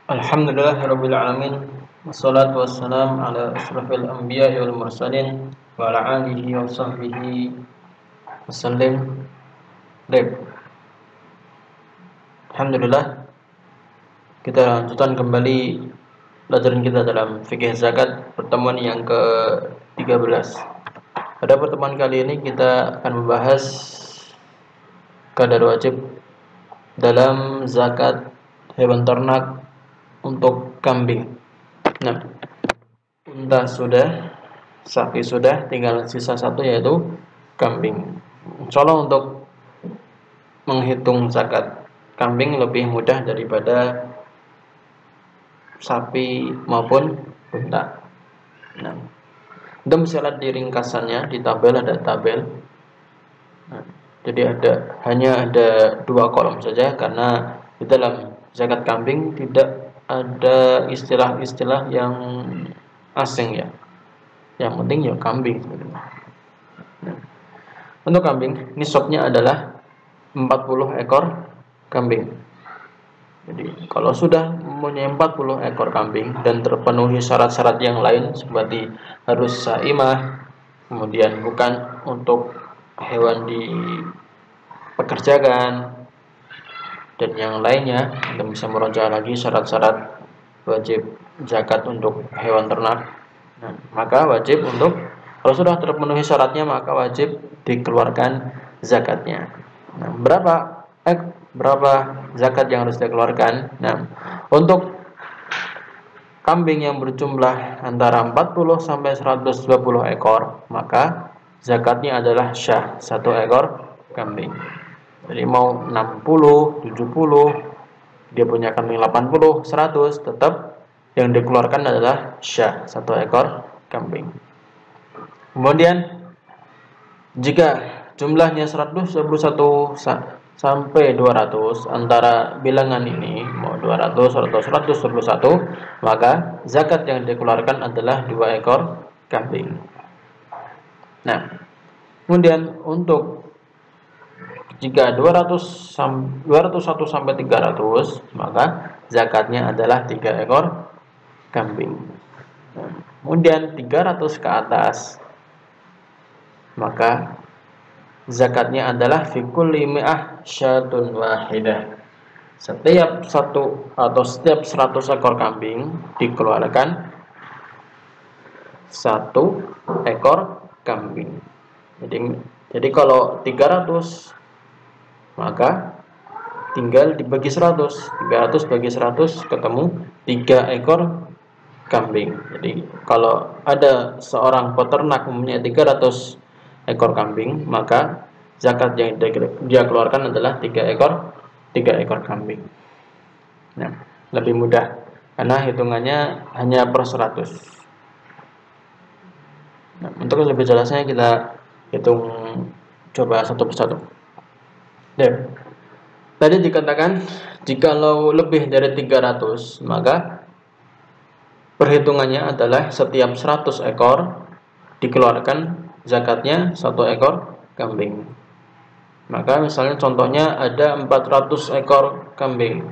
Alhamdulillahirabbil alamin. Wassalatu wassalam ala asyrafil anbiya'i wal mursalin wa ala alihi wa sahbihi wasallim. Baik. Alhamdulillah, kita lanjutkan kembali pelajaran kita dalam fikih zakat, pertemuan yang ke-13. Pada pertemuan kali ini kita akan membahas kadar wajib dalam zakat hewan ternak untuk kambing. Nah, unta sudah, sapi sudah, tinggal sisa satu yaitu kambing. Insyaallah untuk menghitung zakat kambing lebih mudah daripada sapi maupun unta. Nah, kita bisa lihat di ringkasannya, di tabel ada tabel. Nah, jadi hanya ada 2 kolom saja karena di dalam zakat kambing tidak ada istilah-istilah yang asing ya. Yang penting ya kambing sebenarnya. Nah, untuk kambing, nisabnya adalah 40 ekor kambing. Jadi kalau sudah mempunyai 40 ekor kambing dan terpenuhi syarat-syarat yang lain seperti harus saimah, kemudian bukan untuk hewan dipekerjakan dan yang lainnya, kita bisa merujuk lagi syarat-syarat wajib zakat untuk hewan ternak. Nah, maka wajib untuk kalau sudah terpenuhi syaratnya maka wajib dikeluarkan zakatnya. Nah, berapa zakat yang harus dikeluarkan? Nah, untuk kambing yang berjumlah antara 40 sampai 120 ekor, maka zakatnya adalah syah, 1 ekor kambing. Jadi mau 60, 70, dia punya kambing 80, 100, tetap yang dikeluarkan adalah syah, 1 ekor kambing. Kemudian jika jumlahnya 121 sampai 200, antara bilangan ini mau 200 atau 121, maka zakat yang dikeluarkan adalah 2 ekor kambing. Nah, kemudian untuk jika 201 sampai 300, maka zakatnya adalah 3 ekor kambing. Nah, kemudian 300 ke atas, maka zakatnya adalah fi kulli mi'ah syatun wahidah. Setiap 100 ekor kambing dikeluarkan 1 ekor kambing. Jadi kalau 300 maka tinggal dibagi 100. 300 bagi 100 ketemu 3 ekor kambing. Jadi kalau ada seorang peternak mempunyai 300 ekor kambing, maka zakat yang dia keluarkan adalah 3 ekor kambing. Nah, lebih mudah karena hitungannya hanya per 100. Nah, untuk lebih jelasnya kita hitung coba satu persatu. Dan tadi dikatakan jikalau lebih dari 300, maka perhitungannya adalah setiap 100 ekor dikeluarkan zakatnya 1 ekor kambing. Maka misalnya contohnya ada 400 ekor kambing,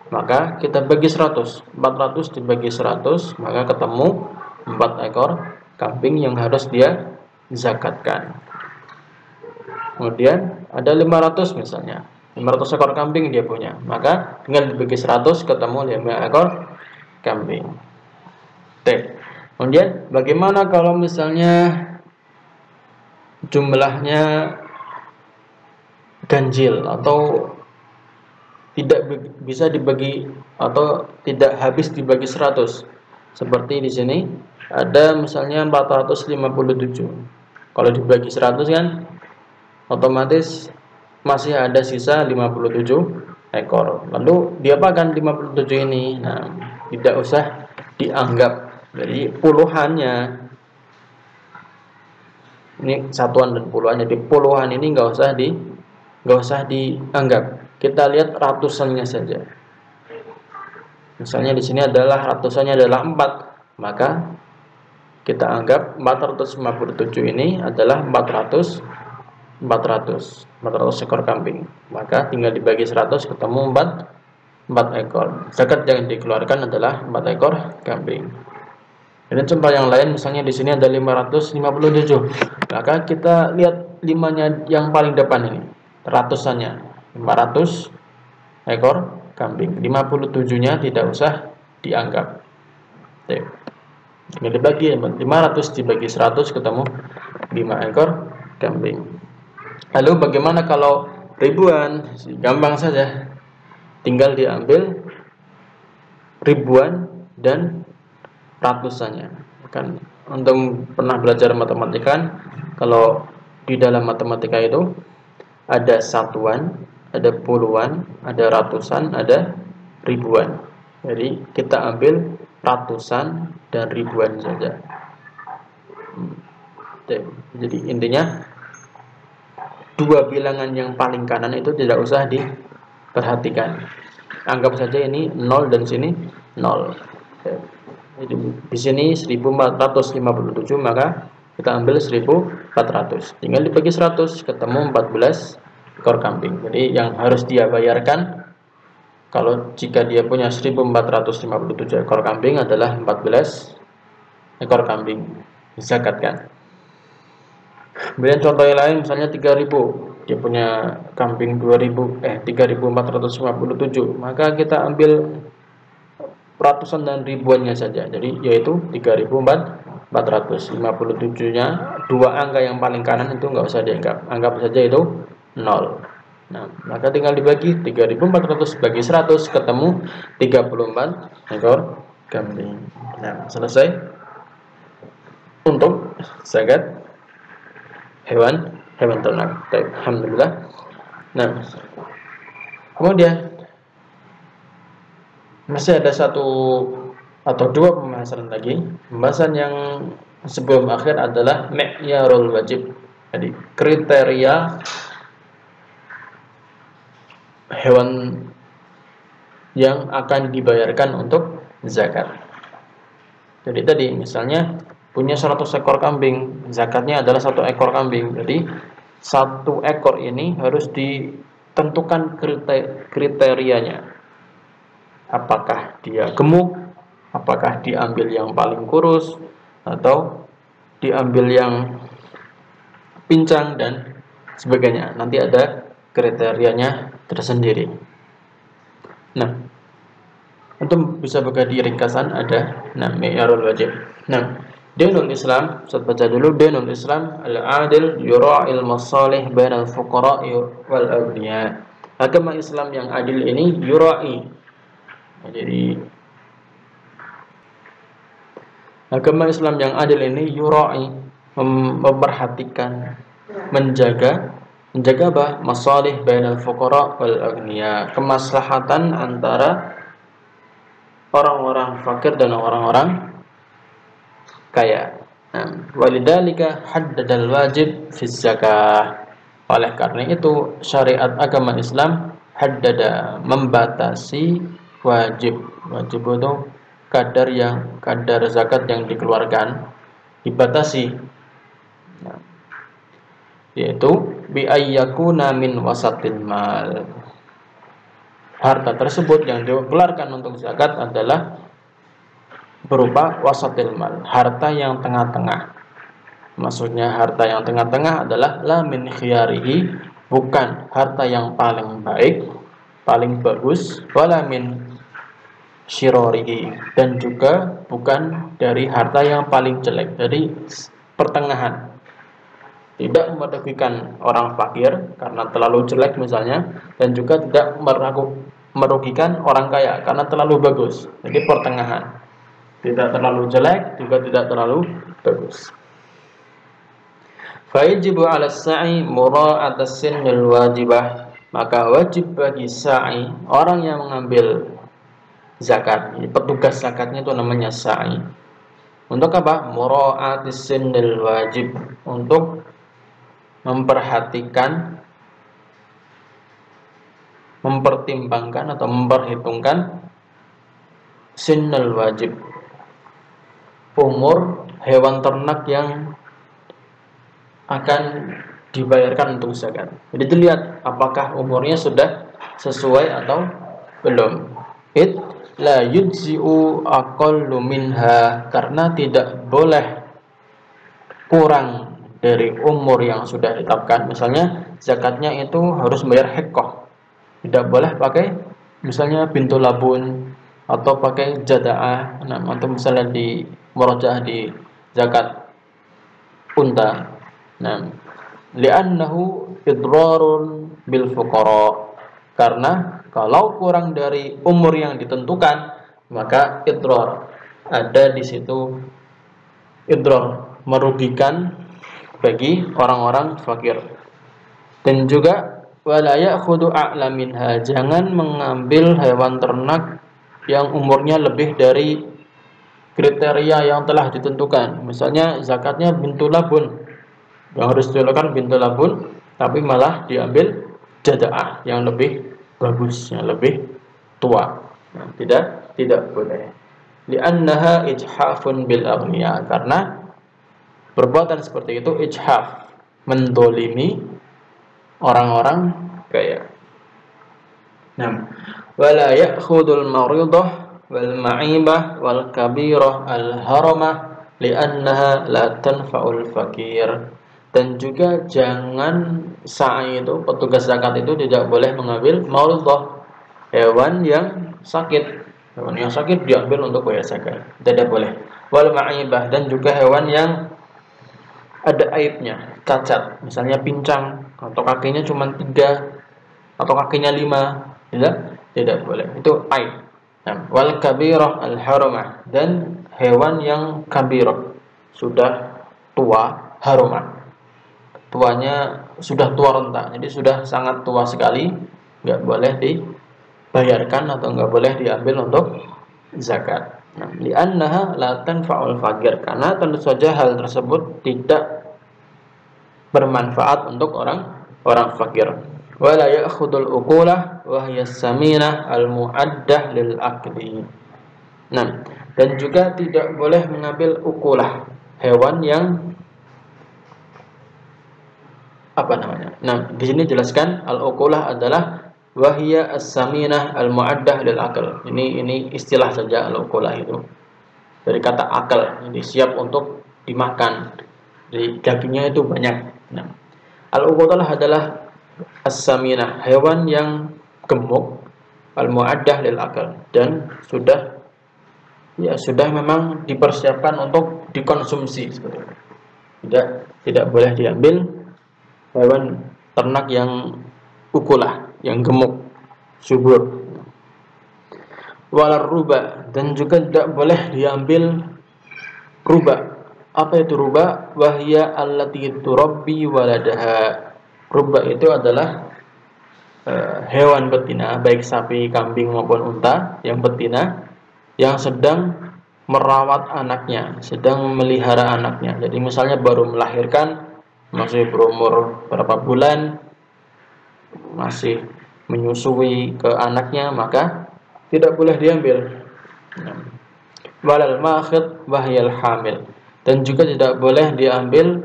maka kita bagi 100. 400 dibagi 100, maka ketemu 4 ekor kambing yang harus dia zakatkan. Kemudian ada 500 misalnya, 500 ekor kambing dia punya, maka tinggal dibagi 100 ketemu 5 ekor kambing. Kemudian bagaimana kalau misalnya jumlahnya ganjil atau tidak bisa dibagi atau tidak habis dibagi 100? Seperti di sini ada misalnya 457. Kalau dibagi 100 kan otomatis masih ada sisa 57 ekor. Lalu diapakan 57 ini? Nah, tidak usah dianggap. Jadi puluhannya ini satuan dan puluhan. Jadi puluhan ini nggak usah dianggap. Kita lihat ratusannya saja. Misalnya di sini adalah ratusannya adalah 4, maka kita anggap 457 ini adalah 400 ekor kambing. Maka tinggal dibagi 100 ketemu 4 ekor. Zakat yang dikeluarkan adalah 4 ekor kambing. Ini contoh yang lain, misalnya di sini ada 557. Maka kita lihat 5-nya yang paling depan ini, ratusannya. 500 ekor kambing. 57-nya tidak usah dianggap. Ini dibagi 500 dibagi 100 ketemu 5 ekor kambing. Lalu bagaimana kalau ribuan? Gampang saja. Tinggal diambil ribuan dan ratusannya. Kan untuk pernah belajar matematika kan, kalau di dalam matematika itu ada satuan, ada puluhan, ada ratusan, ada ribuan. Jadi kita ambil ratusan dan ribuan saja. Jadi intinya dua bilangan yang paling kanan itu tidak usah diperhatikan. Anggap saja ini 0 dan sini 0. Jadi di sini 1457, maka kita ambil 1400. Tinggal dibagi 100 ketemu 14 ekor kambing. Jadi yang harus dia bayarkan kalau jika dia punya 1457 ekor kambing adalah 14 ekor kambing dizakatkan. Kemudian contoh yang lain misalnya 3000, dia punya kambing 3457, maka kita ambil ratusan dan ribuannya saja. Jadi yaitu 3457-nya dua angka yang paling kanan itu nggak usah dianggap. Anggap saja itu 0. Nah, maka tinggal dibagi 3400 bagi 100 ketemu 34 ekor kambing. Nah, selesai untuk zakat hewan ternak. Alhamdulillah. Nah, kemudian masih ada satu atau dua pembahasan lagi. Pembahasan yang sebelum akhir adalah mi'yarul wajib. Jadi kriteria hewan yang akan dibayarkan untuk zakat. Jadi tadi misalnya punya 100 ekor kambing, zakatnya adalah 1 ekor kambing. Jadi 1 ekor ini harus ditentukan kriterianya. Apakah dia gemuk, apakah diambil yang paling kurus, atau diambil yang pincang dan sebagainya. Nanti ada kriterianya tersendiri. Nah, untuk bisa berbagi ringkasan ada mi'yarul wajib. Nah, dinul Islam, saya baca dulu. Dinul Islam al-adil yura'il masalih bainal fuqara'i wal aghniya. Agama Islam yang adil ini yura'i. Jadi agama Islam yang adil ini yura'i, memperhatikan, menjaga apa? Masalih bainal fuqara wal aghniya, kemaslahatan antara orang-orang fakir dan orang-orang kaya. Walidzalika haddadal wajib fi zakah. Oleh karena itu syariat agama Islam haddada, membatasi wajib itu kadar zakat yang dikeluarkan dibatasi, yaitu bi ayyakuna min wasatil mal. Harta tersebut yang dikeluarkan untuk zakat adalah berupa wasatil mal, harta yang tengah-tengah. Maksudnya harta yang tengah-tengah adalah la min khiyarihi, bukan harta yang paling baik, paling bagus, wala min syirorihi, dan juga bukan dari harta yang paling jelek. Jadi pertengahan, tidak merugikan orang fakir karena terlalu jelek misalnya, dan juga tidak merugikan orang kaya karena terlalu bagus. Jadi pertengahan, tidak terlalu jelek juga tidak terlalu bagus. Fayajibu 'ala as-sa'i mura'at as-sinnil wajibah, maka wajib bagi sa'i, orang yang mengambil zakat, petugas zakatnya itu namanya sa'i. Untuk apa? Mura'at as-sinnil wajib, untuk memperhatikan, mempertimbangkan atau memperhitungkan sinnil wajib, umur hewan ternak yang akan dibayarkan untuk zakat. Jadi dilihat apakah umurnya sudah sesuai atau belum. It la yujzi'u aqallu minha, karena tidak boleh kurang dari umur yang sudah ditetapkan. Misalnya zakatnya itu harus bayar hikkoh, tidak boleh pakai misalnya bintu labun atau pakai jadaah. Nah, atau misalnya di murojaah di zakat unta. Nah, li'annahu idrarun bil fuqara, karena kalau kurang dari umur yang ditentukan maka idrar, ada di situ idrar, merugikan bagi orang-orang fakir. Dan juga wala ya'khudhu a'la minha, jangan mengambil hewan ternak yang umurnya lebih dari kriteria yang telah ditentukan. Misalnya zakatnya bintu labun, yang harus dilakukan bintu labun, tapi malah diambil jadaah yang lebih bagus, yang lebih tua. Nah, tidak boleh. Li'annaha ijhafun bil aghniya, karena perbuatan seperti itu ijhaf, mendolimi orang-orang kaya. Nah, wala ya'khudul maridah wal ma'ibah wal kabirah al haramah li'annaha la tanfa'ul fakir. Dan juga jangan sa'i itu, petugas zakat itu tidak boleh mengambil maridah, hewan yang sakit. Hewan yang sakit diambil untuk bayar zakat, tidak boleh. Wal ma'ibah, dan juga hewan yang ada aibnya, cacat, misalnya pincang atau kakinya cuma 3 atau kakinya 5, tidak boleh, itu aib. Nah, wal kabirah al haramah, dan hewan yang kabirah, sudah tua, haramah, tuanya sudah tua renta, jadi sudah sangat tua sekali, nggak boleh dibayarkan atau nggak boleh diambil untuk zakat. Nah, li'annaha la tanfa'ul fakir, karena tentu saja hal tersebut tidak bermanfaat untuk orang fakir. Wala ya'khudul uqulah wa hiya saminah al-mu'addah lil akli. Nah, dan juga tidak boleh mengambil ukulah, hewan yang apa namanya? Nah, di sini jelaskan al-uqulah adalah wahiyya as-saminah al-mu'addah lil akal. Ini istilah saja, al-uqulah itu dari kata akal, ini siap untuk dimakan. Di dagingnya itu banyak. Nah, al-uqulah adalah as-saminah, hewan yang gemuk, al-mu'addah lil akal, dan sudah memang dipersiapkan untuk dikonsumsi seperti itu. Tidak boleh diambil hewan ternak yang ukulah, yang gemuk, subur. Walar ruba, dan juga tidak boleh diambil ruba. Apa itu ruba? Wahya allati turabbi waladaha. Ruba itu adalah hewan betina, baik sapi, kambing maupun unta yang betina, yang sedang merawat anaknya, sedang memelihara anaknya. Jadi misalnya baru melahirkan, masih berumur berapa bulan, masih menyusui ke anaknya, maka tidak boleh diambil. Walal makhid wahyal hamil, dan juga tidak boleh diambil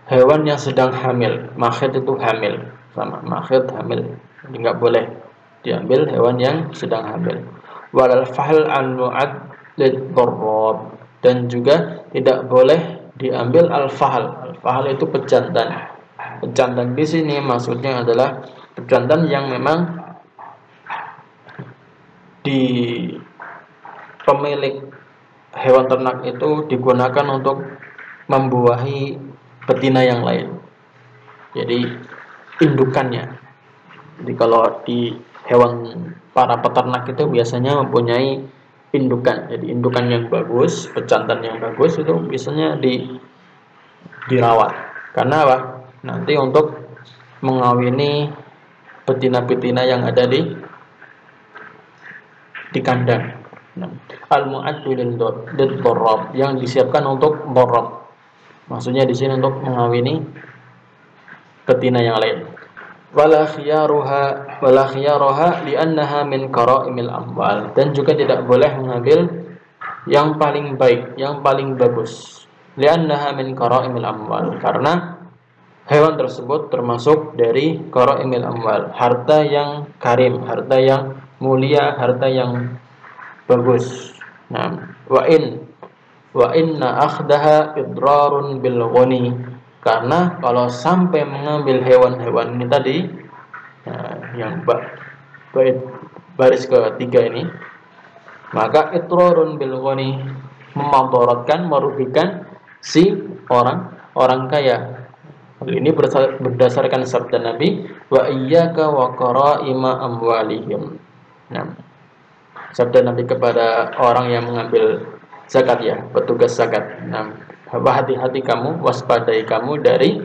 hewan yang sedang hamil. Makhid itu hamil, sama makhid hamil, jadi nggak boleh diambil hewan yang sedang hamil. Walal fahl an mu'ad lidharrab, dan juga tidak boleh diambil al-fahl. Al-fahl itu pejantan. Pejantan di sini maksudnya adalah pejantan yang memang di pemilik hewan ternak itu digunakan untuk membuahi betina yang lain. Jadi indukannya. Jadi kalau di hewan para peternak itu biasanya mempunyai indukan. Jadi indukan yang bagus, pejantan yang bagus itu biasanya dirawat. Karena apa? Nanti untuk mengawini betina-betina yang ada di kandang. Al-mu'addu lid-dharrab, yang disiapkan untuk dharrab. Maksudnya di sini untuk mengawini betina yang lain. Wala khiyaruha li'annaha min qara'imil amwal, dan juga tidak boleh mengambil yang paling baik, yang paling bagus. Li'annaha min qara'imil amwal, karena hewan tersebut termasuk dari qaraimil amwal, harta yang karim, harta yang mulia, harta yang bagus. Nah, wa inna akhdaha idrarun bil ghani, karena kalau sampai mengambil hewan-hewan ini tadi, yang bait baris ketiga ini, maka idrarun bil ghani, memadaratkan, merugikan si orang kaya. Hal ini berdasarkan sabda Nabi, wa iyyaka wa qaraima amwalihim. Nah, sabda Nabi kepada orang yang mengambil zakat, ya, petugas zakat. Nah, hati-hati kamu, waspadai kamu dari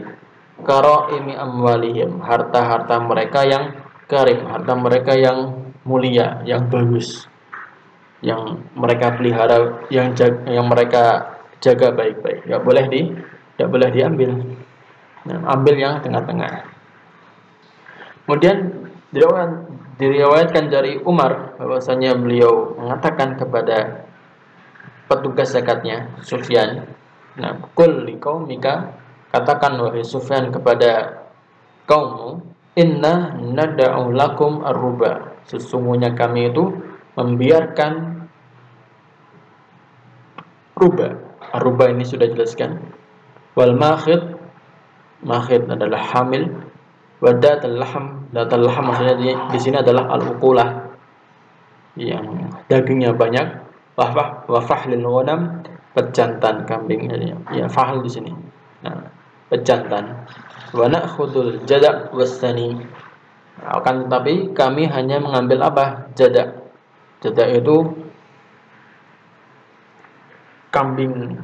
qaraimi amwalihim, harta-harta mereka yang karim, harta mereka yang mulia, yang bagus, yang mereka pelihara, yang mereka jaga baik-baik. Tidak boleh diambil. Nah, ambil yang tengah-tengah. Kemudian diriwayatkan dari Umar bahwasanya beliau mengatakan kepada petugas zakatnya, Sufyan, nah, qul liqaumika, katakan wahai Sufyan kepada kaummu, inna nad'u lakum ar-ruba, sesungguhnya kami itu membiarkan ruba. Ar-ruba ini sudah jelaskan. Wal makhid, makhid adalah hamil. Wadatul laham, datul laham maksudnya di sini adalah al-uqulah, yang dagingnya banyak. Wa fahlil ghanam, pejantan kambing, ya fahl di sini. Nah, pejantan. Wa na'khudul jada' wasani, akan tetapi kami hanya mengambil apa? Jada'. Jada' itu kambing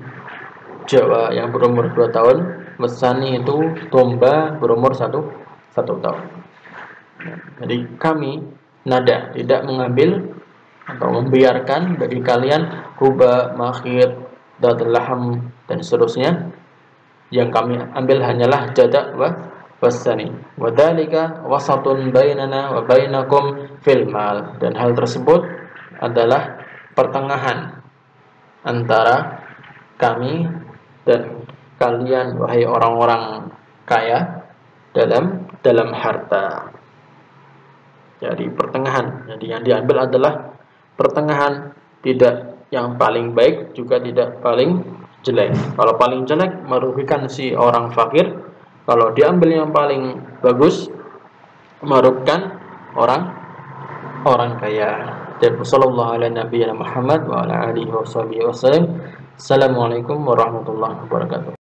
Jawa yang berumur 2 tahun. Wasani itu domba berumur 1 tahun. Jadi kami tidak mengambil atau membiarkan bagi kalian ruba, makhid, datul laham dan seterusnya. Yang kami ambil hanyalah jada' wasani. Wa dzalika wasatun bainana wa bainakum fil mal, dan hal tersebut adalah pertengahan antara kami dan kalian wahai orang-orang kaya dalam harta. Jadi pertengahan. Jadi yang diambil adalah pertengahan, tidak yang paling baik juga tidak paling jelek. Kalau paling jelek merugikan si orang fakir, kalau diambil yang paling bagus merugikan orang kaya. Sallallahu ala nabiyina Muhammad wa ala alihi wasallam. Assalamualaikum warahmatullahi wabarakatuh.